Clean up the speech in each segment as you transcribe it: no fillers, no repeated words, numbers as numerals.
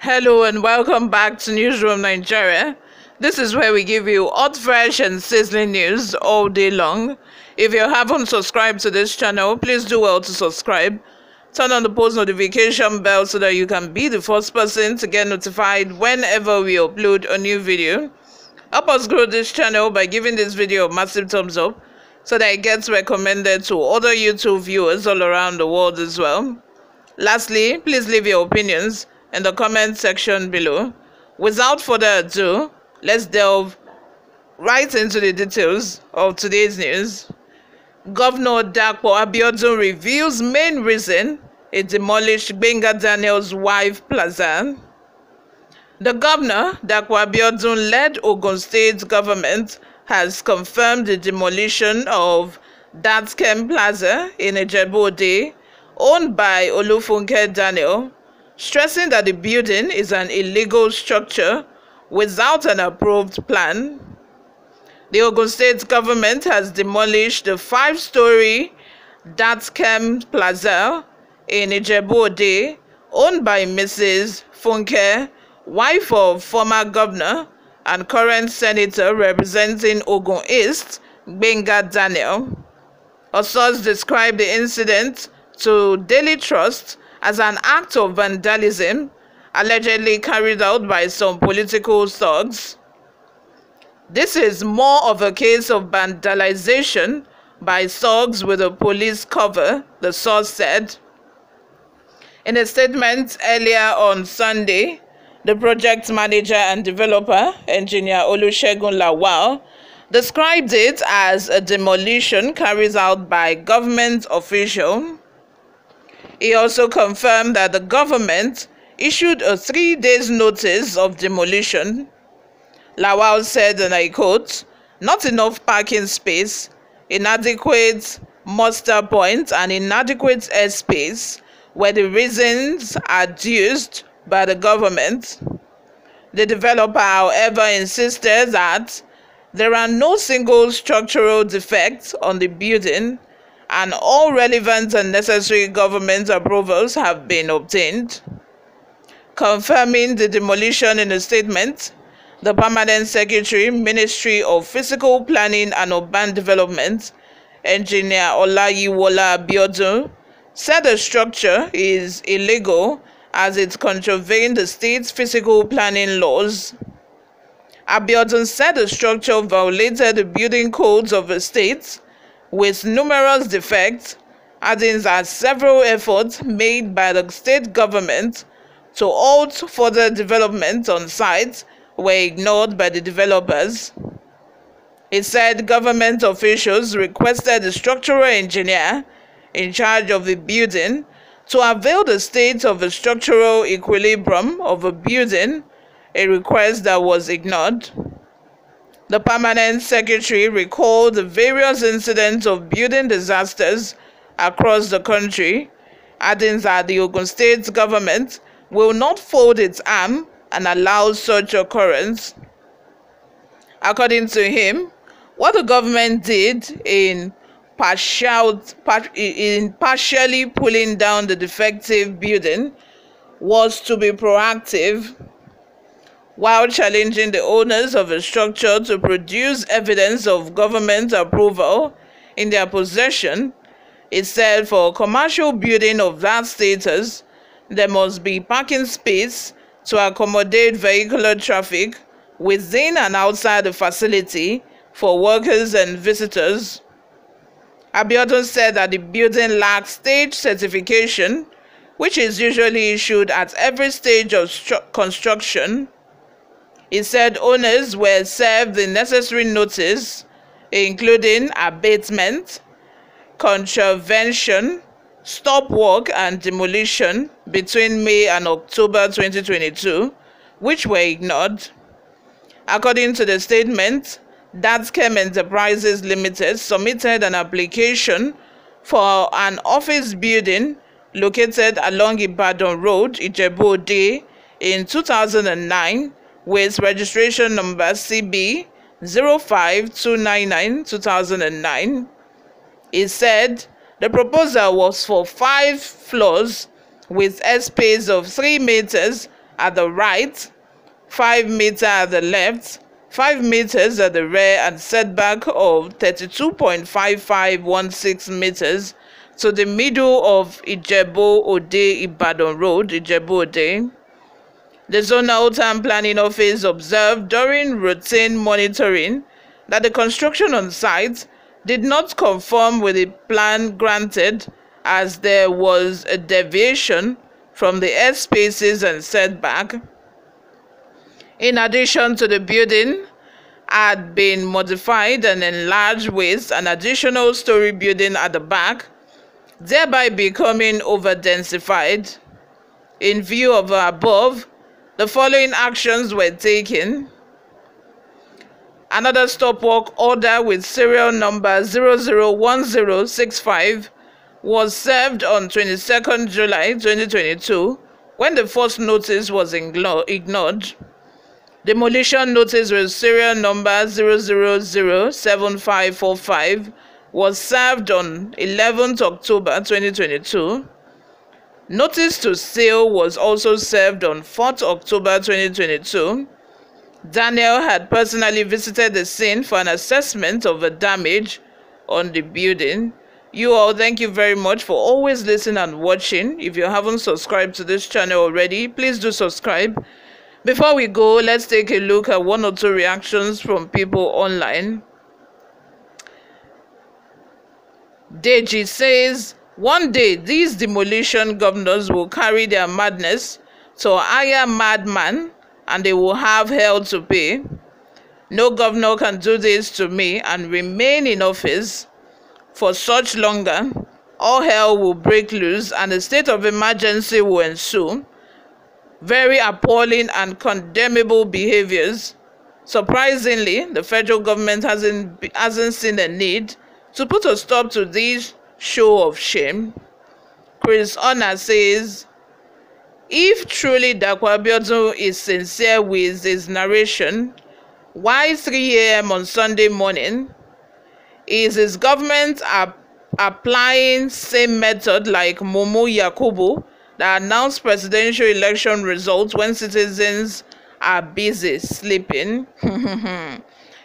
Hello and welcome back to Newsroom Nigeria. This is where we give you hot, fresh and sizzling news all day long. If you haven't subscribed to this channel, please do well to subscribe. Turn on the post notification bell so that you can be the first person to get notified whenever we upload a new video. Help us grow this channel by giving this video a massive thumbs up so that it gets recommended to other YouTube viewers all around the world as well. Lastly, please leave your opinions in the comment section below. Without further ado, let's delve right into the details of today's news. Governor Dapo Abiodun reveals main reason he demolished Gbenga Daniel's wife Plaza. The governor, Dapo Abiodun-led Ogun State government has confirmed the demolition of Datkem Plaza in Ijebu-Ode, owned by Olufunke Daniel, stressing that the building is an illegal structure without an approved plan. The Ogun State government has demolished the 5-story Datkem Plaza in Ijebu-Ode, owned by Mrs. Funke, wife of former governor and current senator representing Ogun East, Gbenga Daniel. A source described the incident to Daily Trust as an act of vandalism allegedly carried out by some political thugs. This is more of a case of vandalization by thugs with a police cover, the source said. In a statement earlier on Sunday, the project manager and developer, engineer Olusegun Lawal, described it as a demolition carried out by government official. He also confirmed that the government issued a 3-day notice of demolition. Lawal said, and I quote, "Not enough parking space, inadequate muster point and inadequate airspace were the reasons adduced by the government." The developer, however, insisted that there are no single structural defects on the building and all relevant and necessary government approvals have been obtained. Confirming the demolition in a statement, the Permanent Secretary, Ministry of Physical Planning and Urban Development, Engineer Olayiwola Abiodun, said the structure is illegal as it contravened the state's physical planning laws. Abiodun said the structure violated the building codes of the state with numerous defects, adding that several efforts made by the state government to halt further development on site were ignored by the developers. He said government officials requested the structural engineer in charge of the building to avail the state of the structural equilibrium of a building, a request that was ignored. The Permanent Secretary recalled the various incidents of building disasters across the country, adding that the Ogun State government will not fold its arm and allow such occurrence. According to him, what the government did in partially pulling down the defective building was to be proactive, while challenging the owners of a structure to produce evidence of government approval in their possession. It said for a commercial building of that status, there must be parking space to accommodate vehicular traffic within and outside the facility for workers and visitors. Abiodun said that the building lacks stage certification, which is usually issued at every stage of construction. He said owners were served the necessary notice, including abatement, contravention, stop work and demolition between May and October 2022, which were ignored. According to the statement, Datchem Enterprises Limited submitted an application for an office building located along Ibadan Road, Ijebu-Ode, in 2009 with registration number CB 05299-2009. He said the proposal was for 5 floors with airspace of 3 meters at the right, 5 meters at the left, 5 meters at the rear, and setback of 32.5516 meters to the middle of Ijebu-Ode Ibadan Road, Ijebu-Ode. The Zonal Town Planning Office observed during routine monitoring that the construction on site did not conform with the plan granted, as there was a deviation from the airspaces and setback. In addition to the building had been modified and enlarged with an additional story building at the back, thereby becoming over-densified. In view of the above, the following actions were taken. Another stop work order with serial number 001065 was served on 22nd July 2022 when the first notice was ignored. Demolition notice with serial number 0007545 was served on 11th October 2022. Notice to sale was also served on 4th October 2022. Daniel had personally visited the scene for an assessment of the damage on the building. You all, thank you very much for always listening and watching. If you haven't subscribed to this channel already, please do subscribe. Before we go, let's take a look at 1 or 2 reactions from people online. Deji says, one day these demolition governors will carry their madness to a higher madman and they will have hell to pay. No governor can do this to me and remain in office for such longer. All hell will break loose and a state of emergency will ensue. Very appalling and condemnable behaviors. Surprisingly, the federal government hasn't seen a need to put a stop to this show of shame. Chris Honor says, if truly Dapo Abiodun is sincere with his narration, why 3 a.m. on Sunday morning? Is his government applying same method like Momo Yakubu that announced presidential election results when citizens are busy sleeping?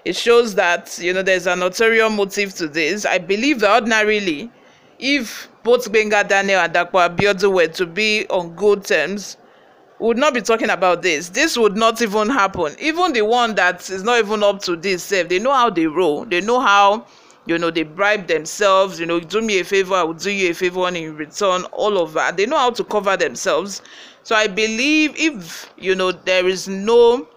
It shows that, there's an ulterior motive to this. I believe that ordinarily, if both Gbenga Daniel and Dapo Abiodun were to be on good terms, we would not be talking about this. This would not even happen. Even the one that is not even up to this, they know how they roll. They know how, they bribe themselves. Do me a favor, I will do you a favor in return, all of that. They know how to cover themselves. So I believe if, there is no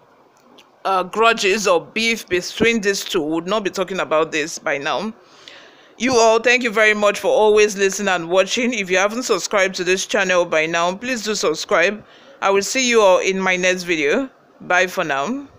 grudges or beef between these two, we would not be talking about this by now. You all, thank you very much for always listening and watching. If you haven't subscribed to this channel by now, please do subscribe. I will see you all in my next video. Bye for now.